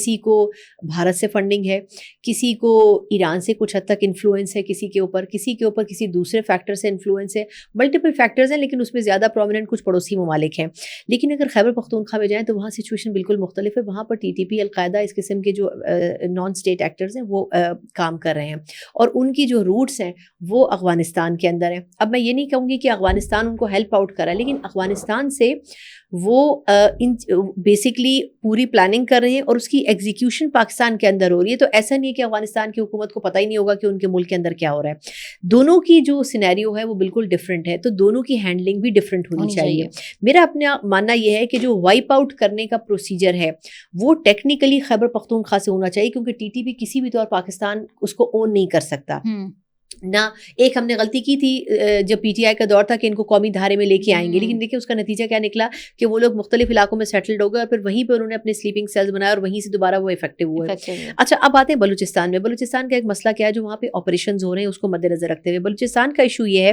کسی کو بھارت سے فنڈنگ ہے, کسی کو ایران سے کچھ حد تک انفلوئنس ہے, کسی کے اوپر کسی دوسرے فیکٹر سے انفلوئنس ہے, ملٹیپل فیکٹرز ہیں, لیکن اس میں زیادہ پرومیننٹ کچھ پڑوسی ممالک ہیں. لیکن اگر خیبر پختونخوا میں جائیں تو وہاں سچویشن بالکل مختلف ہے. وہاں پر ٹی ٹی پی, القاعدہ, اس قسم کے جو نان اسٹیٹ ایکٹرز ہیں وہ کام کر رہے ہیں, اور ان کی جو روٹس ہیں وہ افغانستان کے اندر ہیں. اب میں یہ نہیں کہوں گی کہ افغانستان ان کو ہیلپ آؤٹ کرا, لیکن افغانستان سے وہ بیسکلی پوری پلاننگ کر رہے ہیں اور اس کی ایگزیکیوشن پاکستان کے اندر ہو رہی ہے. تو ایسا نہیں ہے کہ افغانستان کی حکومت کو پتہ ہی نہیں ہوگا کہ ان کے ملک کے اندر کیا ہو رہا ہے. دونوں کی جو سینیریو ہے وہ بالکل ڈفرینٹ ہے, تو دونوں کی ہینڈلنگ بھی ڈفرینٹ ہونی چاہیے. میرا اپنا ماننا یہ ہے کہ جو وائپ آؤٹ کرنے کا پروسیجر ہے وہ ٹیکنیکلی خیبر پختونخوا سے ہونا چاہیے, کیونکہ ٹی ٹی پی کسی بھی طور پاکستان اس کو اون نہیں کر سکتا. نہ ایک ہم نے غلطی کی تھی جب پی ٹی آئی کا دور تھا کہ ان کو قومی دھارے میں لے کے آئیں گے, لیکن دیکھیں اس کا نتیجہ کیا نکلا کہ وہ لوگ مختلف علاقوں میں سیٹلڈ ہو گئے اور پھر وہیں پہ انہوں نے اپنے سلیپنگ سیلز بنائے اور وہیں سے دوبارہ وہ افیکٹو ہوئے. اچھا, اب آتے ہیں بلوچستان میں. بلوچستان کا ایک مسئلہ کیا ہے جو وہاں پہ آپریشنز ہو رہے ہیں اس کو مد نظر رکھتے ہوئے. بلوچستان کا ایشو یہ ہے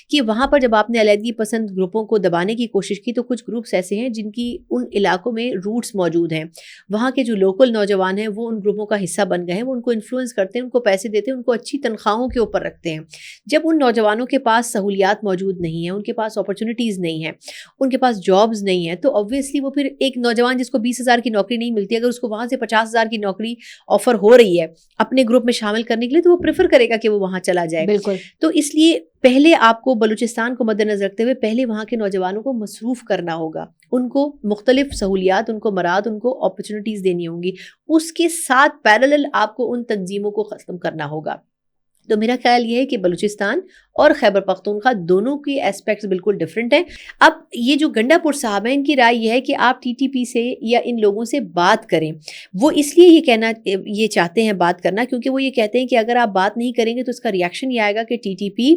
کہ وہاں پر جب آپ نے علیحدگی پسند گروپوں کو دبانے کی کوشش کی تو کچھ گروپس ایسے ہیں جن کی ان علاقوں میں روٹس موجود ہیں. وہاں کے جو لوکل نوجوان ہیں وہ ان گروپوں کا حصہ بن گئے ہیں, وہ ان کو انفلوئنس کرتے ہیں, ان کو پیسے دیتے ہیں, ان کو اچھی تنخواہوں کے اوپر رکھتے ہیں. جب ان نوجوانوں کے پاس سہولیات موجود نہیں ہیں, ان کے پاس اپرچونیٹیز نہیں ہیں, ان کے پاس جابز نہیں ہیں, تو obviously وہ پھر ایک نوجوان جس کو 20,000 کی نوکری نہیں ملتی, اگر اس کو وہاں سے 50,000 کی نوکری آفر ہو رہی ہے اپنے گروپ میں شامل کرنے کے لیے, تو وہ پریفر کرے گا کہ وہ وہاں چلا جائے. بالکل. تو اس لیے پہلے آپ کو بلوچستان کو مد نظر رکھتے ہوئے پہلے وہاں کے نوجوانوں کو مصروف کرنا ہوگا, ان کو مختلف سہولیات, ان کو مراد, ان کو اپرچونیٹیز دینی ہوں گی. اس کے ساتھ پیرالل آپ کو ان تنظیموں کو ختم کرنا ہوگا. تو میرا خیال یہ ہے کہ بلوچستان اور خیبر پختونخوا دونوں کی ایسپیکٹس بالکل ڈفرینٹ ہیں. اب یہ جو گنڈا پور صاحب ہیں, ان کی رائے یہ ہے کہ آپ ٹی ٹی پی سے یا ان لوگوں سے بات کریں. وہ اس لیے یہ چاہتے ہیں بات کرنا کیونکہ وہ یہ کہتے ہیں کہ اگر آپ بات نہیں کریں گے تو اس کا ریئیکشن یہ آئے گا کہ ٹی ٹی پی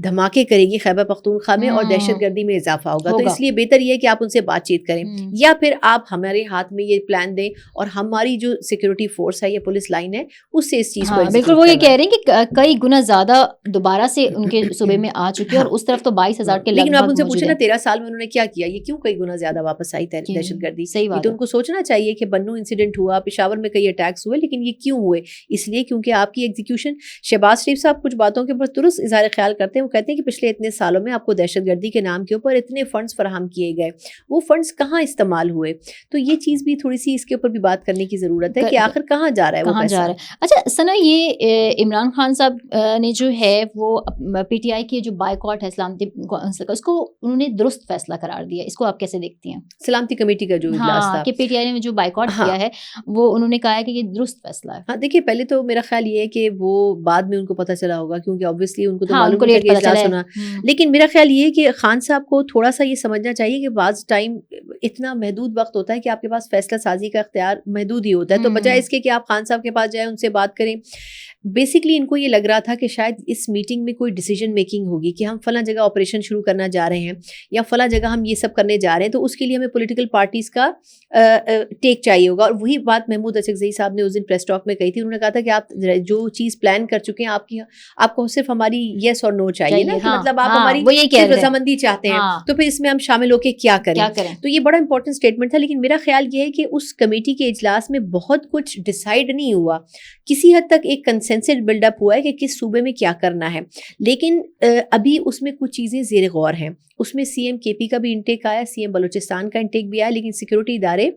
دھماکے کرے گی خیبر پختونخوا میں اور دہشت گردی میں اضافہ ہوگا. تو اس لیے بہتر یہ ہے کہ آپ ان سے بات چیت کریں, یا پھر آپ ہمارے ہاتھ میں یہ پلان دیں اور ہماری جو سیکورٹی فورس ہے یا پولیس لائن ہے اس سے اس چیز کو بالکل. وہ یہ کہہ رہے ہیں کہ کئی گنا زیادہ دوبارہ سے ان کے صوبے میں آ چکے اور اس طرف تو 22,000 کے لگ بھگ. لیکن آپ ان سے پوچھیں نا 13 سال میں انہوں نے کیا کیا, یہ کیوں کئی گنا زیادہ واپس آئی دہشت گردی. صحیح بات تو ان کو سوچنا چاہیے کہ بنو انسیڈنٹ ہوا, پشاور میں کئی اٹیکس ہوئے, لیکن یہ کیوں ہوئے؟ اس لیے کیونکہ آپ کی ایگزیکیوشن. شہباز شریف صاحب کچھ باتوں کے اوپر درست اظہار خیال کرتے ہیں. وہ کہتے ہیں کہ پچھلے اتنے سالوں میں آپ کو دہشت گردی کے نام کے اوپر اتنے فنڈز فراہم کیے گئے, وہ فنڈز کہاں استعمال ہوئے؟ تو یہ چیز بھی تھوڑی سی اس کے اوپر بھی بات کرنے کی ضرورت ہے کہ آخر کہاں جا رہا ہے, کہاں جا رہا ہے. اچھا ثنا, یہ عمران خان صاحب نے جو ہے وہ پی ٹی آئی کی جو بائیکاٹ ہے سلامتی کونسل کا, اس کو انہوں نے درست فیصلہ قرار دیا. اس کو آپ کیسے دیکھتی ہیں؟ سلامتی کمیٹی کا جو اجلاس تھا کہ پی ٹی آئی نے جو بائیکاٹ کیا ہے وہ انہوں نے کہا ہے کہ یہ درست فیصلہ ہے. ہاں دیکھیے, پہلے تو میرا خیال یہ ہے کہ وہ بعد میں ان کو پتہ چلا ہوگا کیونکہ obviously ان کو تو معلوم ہے کہ اجلاس ہونا. لیکن میرا خیال یہ ہے کہ خان صاحب کو تھوڑا سا یہ سمجھنا چاہیے کہ بعض ٹائم اتنا محدود وقت ہوتا ہے کہ آپ کے پاس فیصلہ سازی کا اختیار محدود ہی ہوتا ہے. تو بجائے اس کے کہ آپ خان صاحب کے پاس جائیں, ان سے بات کریں, بیسکلی ان کو یہ لگ رہا تھا کہ شاید اس میٹنگ میں کوئی ڈیسیجن میکنگ ہوگی کہ ہم فلاں جگہ آپریشن شروع کرنا جا رہے ہیں یا فلاں جگہ ہم یہ سب کرنے جا رہے ہیں, تو اس کے لیے ہمیں پولیٹیکل پارٹیز کا ٹیک چاہیے ہوگا. اور وہی بات محمود اچکزئی صاحب نے اس دن پریس ٹاک میں کہی تھی. انہوں نے کہا تھا کہ آپ جو چیز پلان کر چکے ہیں آپ کو صرف ہماری یس اور نو چاہیے نا, مطلب آپ ہماری رضامندی چاہتے ہیں تو پھر اس میں ہم شامل ہو کے کیا کریں. تو یہ بڑا امپورٹنٹ اسٹیٹمنٹ تھا. لیکن میرا خیال یہ ہے کہ اس کمیٹی کے اجلاس میں بہت کچھ ڈیسائیڈ نہیں ہوا. کسی حد تک ایک کنسنسس بلڈ اپ ہوا ہے کہ کس صوبے میں کیا کرنا ہے, لیکن ابھی اس میں کچھ چیزیں زیر غور ہیں. اس میں سی ایم کے پی کا بھی انٹیک آیا, سی ایم بلوچستان کا انٹیک بھی آیا, لیکن سیکورٹی ادارے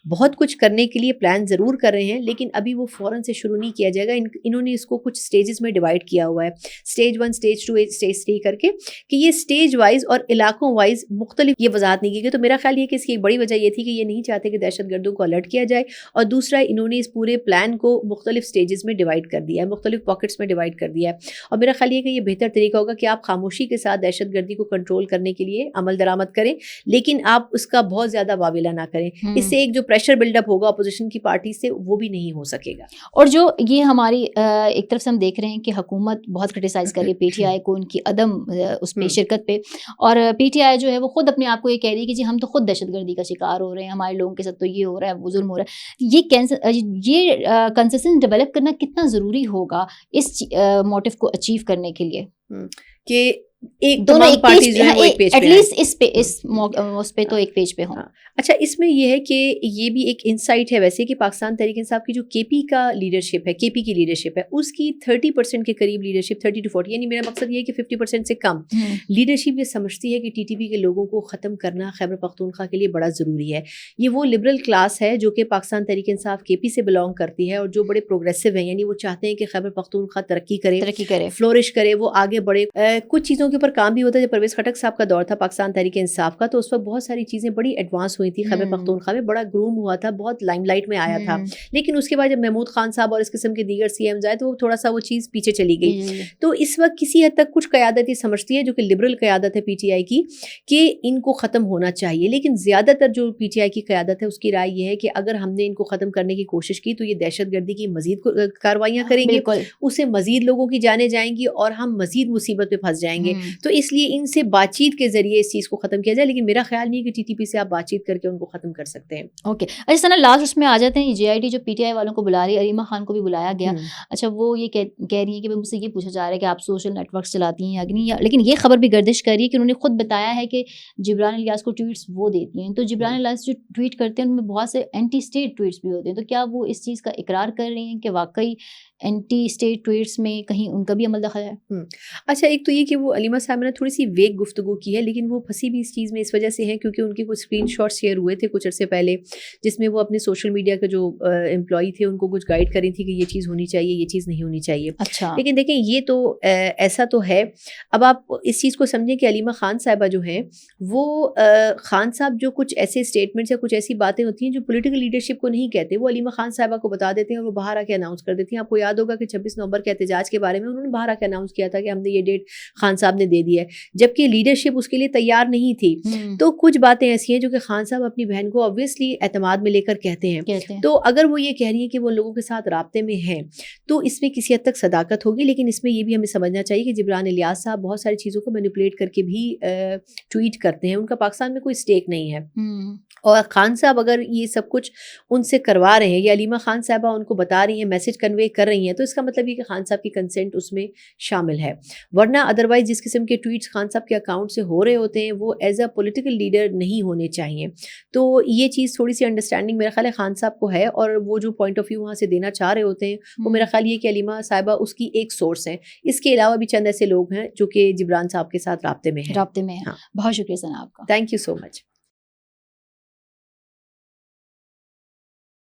بہت کچھ کرنے کے لیے پلان ضرور کر رہے ہیں, لیکن ابھی وہ فوراً سے شروع نہیں کیا جائے گا. انہوں نے اس کو کچھ سٹیجز میں ڈیوائڈ کیا ہوا ہے, سٹیج 1, سٹیج 2, سٹیج 3 کر کے, کہ یہ سٹیج وائز اور علاقوں وائز مختلف یہ وضاحت نہیں کی گئی. تو میرا خیال یہ کہ اس کی ایک بڑی وجہ یہ تھی کہ یہ نہیں چاہتے کہ دہشت گردوں کو الرٹ کیا جائے, اور دوسرا انہوں نے اس پورے پلان کو مختلف سٹیجز میں ڈیوائڈ کر دیا ہے, مختلف پاکٹس میں ڈیوائڈ کر دیا ہے. اور میرا خیال یہ کہ یہ بہتر طریقہ ہوگا کہ آپ خاموشی کے ساتھ دہشت گردی کو کنٹرول کرنے کے لیے عمل درآمد کریں, لیکن آپ اس کا بہت زیادہ واویلہ نہ کریں. اس سے ایک جو پریشر بلڈ اپ ہوگا اپوزیشن کی پارٹی سے وہ بھی نہیں ہو سکے گا. اور جو یہ ہماری ایک طرف سے ہم دیکھ رہے ہیں کہ حکومت بہت کرٹیسائز کر رہی ہے پی ٹی آئی کو ان کی عدم اس پہ شرکت پہ, اور پی ٹی آئی جو ہے وہ خود اپنے آپ کو یہ کہہ رہی ہے کہ جی ہم تو خود دہشت گردی کا شکار ہو رہے ہیں, ہمارے لوگوں کے ساتھ تو یہ ہو رہا ہے, وہ ظلم ہو رہا ہے. یہ کنسسٹنٹ ڈیولپ کرنا کتنا ضروری ہوگا اس موٹیو کو اچیو کرنے کے لیے کہ ایک دونوں تمام ایک پارٹیز جو ہیں وہ ایک پیج پیج ایٹ پہ ہیں. لیسٹ اس پہ تو ایک پیج پہ ہوں. اچھا اس میں یہ ہے کہ یہ بھی ایک انسائٹ ہے ویسے کہ پاکستان تحریک انصاف کی جو کے پی کا لیڈرشپ ہے, کے پی کی لیڈرشپ ہے, اس کی 30% کے قریب لیڈرشپ, 30 to 40, یعنی میرا مقصد یہ ہے کہ 50% سے کم لیڈرشپ یہ سمجھتی ہے کہ ٹی ٹی پی کے لوگوں کو ختم کرنا خیبر پختونخوا کے لیے بڑا ضروری ہے. یہ وہ لبرل کلاس ہے جو کہ پاکستان تحریک انصاف کے پی سے بلانگ کرتی ہے اور جو بڑے پروگریسو ہیں, یعنی وہ چاہتے ہیں کہ خیبر پختونخوا ترقی کرے, فلورش کرے, وہ آگے بڑھے. کچھ چیزوں کے اوپر کام بھی ہوتا ہے. جب پرویز خٹک صاحب کا دور تھا پاکستان تحریک انصاف کا, تو اس وقت بہت ساری چیزیں بڑی ایڈوانس ہوئی تھی. خیبر پختونخوا میں بڑا گروم ہوا تھا, بہت لائم لائٹ میں آیا تھا. لیکن اس کے بعد جب محمود خان صاحب اور اس قسم کے دیگر سی ایمز آئے تو تھوڑا سا وہ چیز پیچھے چلی گئی. تو اس وقت کسی حد تک کچھ قیادت یہ سمجھتی ہے جو کہ لبرل قیادت ہے پی ٹی آئی کی, کہ ان کو ختم ہونا چاہیے. لیکن زیادہ تر جو پی ٹی آئی کی قیادت ہے اس کی رائے یہ ہے کہ اگر ہم نے ان کو ختم کرنے کی کوشش کی تو یہ دہشت گردی کی مزید کاروائیاں کریں گے, اس سے مزید لوگوں کی جانیں جائیں گی اور ہم مزید مصیبت میں پھنس جائیں گے. تو اس لیے ان سے بات چیت کے ذریعے اس چیز کو ختم کیا جائے. لیکن میرا خیال نہیں ہے کہ ٹی ٹی پی سے آپ بات چیت کر کے ان کو ختم کر سکتے ہیں. اوکے, اچھا سنا لاسٹ اس میں آ جاتے ہیں. جے آئی ٹی جو پی ٹی آئی والوں کو بلا رہی ہے, علیمہ خان کو بھی بلایا گیا. اچھا وہ یہ کہہ رہی ہیں کہ مجھ سے یہ پوچھا جا رہا ہے کہ آپ سوشل نیٹ ورکس چلاتی ہیں یا نہیں, لیکن یہ خبر بھی گردش کر رہی ہے کہ انہوں نے خود بتایا ہے کہ جبران الیاس کو ٹویٹس وہ دیتی ہیں. تو جبران الیاس جو ٹویٹ کرتے ہیں ان میں بہت سے اینٹی اسٹیٹ ٹویٹس بھی ہوتے ہیں. تو کیا وہ اس چیز کا اقرار کر رہی ہیں کہ واقعی اینٹی اسٹیٹ ٹویٹس میں کہیں ان کا بھی عمل دخل ہے؟ اچھا ایک تو یہ کہ وہ علیمہ صاحب نے تھوڑی سی ویگ گفتگو کی ہے, لیکن وہ پھنسی بھی اس چیز میں اس وجہ سے ہے کیونکہ ان کے کچھ اسکرین شاٹ شیئر ہوئے تھے کچھ عرصے پہلے, جس میں وہ اپنے سوشل میڈیا کے جو امپلائی تھے ان کو کچھ گائیڈ کر رہی تھی کہ یہ چیز ہونی چاہیے, یہ چیز نہیں ہونی چاہیے. اچھا لیکن دیکھیں یہ تو ایسا تو ہے. اب آپ اس چیز کو سمجھیں کہ علیمہ خان صاحبہ جو ہیں وہ خان صاحب جو کچھ ایسے اسٹیٹمنٹس یا کچھ ایسی باتیں ہوتی ہیں جو پولیٹیکل لیڈرشپ کو نہیں کہتے, وہ علیمہ خان صاحبہ کو بتا دیتے ہیں اور وہ باہر آ کے اناؤنس کر دیتی ہیں. آپ کو یاد ہوگا کہ 26 نومبر کے احتجاج کے بارے میں انہوں نے باہر آ کے اناؤنس کیا تھا کہ ہم نے یہ ڈیٹ خان صاحب نے دے دی ہے, جبکہ لیڈرشپ اس کے لیے تیار نہیں تھی. تو کچھ باتیں ایسی ہیں جو کہ خان صاحب اپنی بہن کو obviously اعتماد میں لے کر کہتے ہیں. تو اگر وہ یہ کہہ رہی ہیں کہ وہ لوگوں کے ساتھ رابطے میں ہیں تو اس میں کسی حد تک صداقت ہوگی. لیکن اس میں یہ بھی ہمیں سمجھنا چاہیے کہ جبران الیاس صاحب بہت ساری چیزوں کو مینیپولیٹ کر کے بھی ٹویٹ کرتے ہیں. ان کا پاکستان میں کوئی اسٹیک نہیں ہے. اور خان صاحب اگر یہ سب کچھ ان سے کروا رہے ہیں یا علیمہ خان صاحبہ ان کو بتا رہی ہیں, میسج کنوے کر رہی ہیں, تو اس کا مطلب یہ کہ خان صاحب کی کنسنٹ اس میں شامل ہے. ورنہ ادروائز جس قسم کے ٹویٹس خان صاحب کے اکاؤنٹ سے ہو رہے ہوتے ہیں وہ ایز اے پولیٹیکل لیڈر نہیں ہونے چاہیے. تو یہ چیز تھوڑی سی انڈرسٹینڈنگ میرا خیال ہے خان صاحب کو ہے, اور وہ جو پوائنٹ آف ویو وہاں سے دینا چاہ رہے ہوتے ہیں وہ میرا خیال یہ کہ علیمہ صاحبہ اس کی ایک سورس ہیں. اس کے علاوہ بھی چند ایسے لوگ ہیں جو کہ جبران صاحب کے ساتھ رابطے میں ہیں. بہت شکریہ ثنا آپ کا. Thank you so much.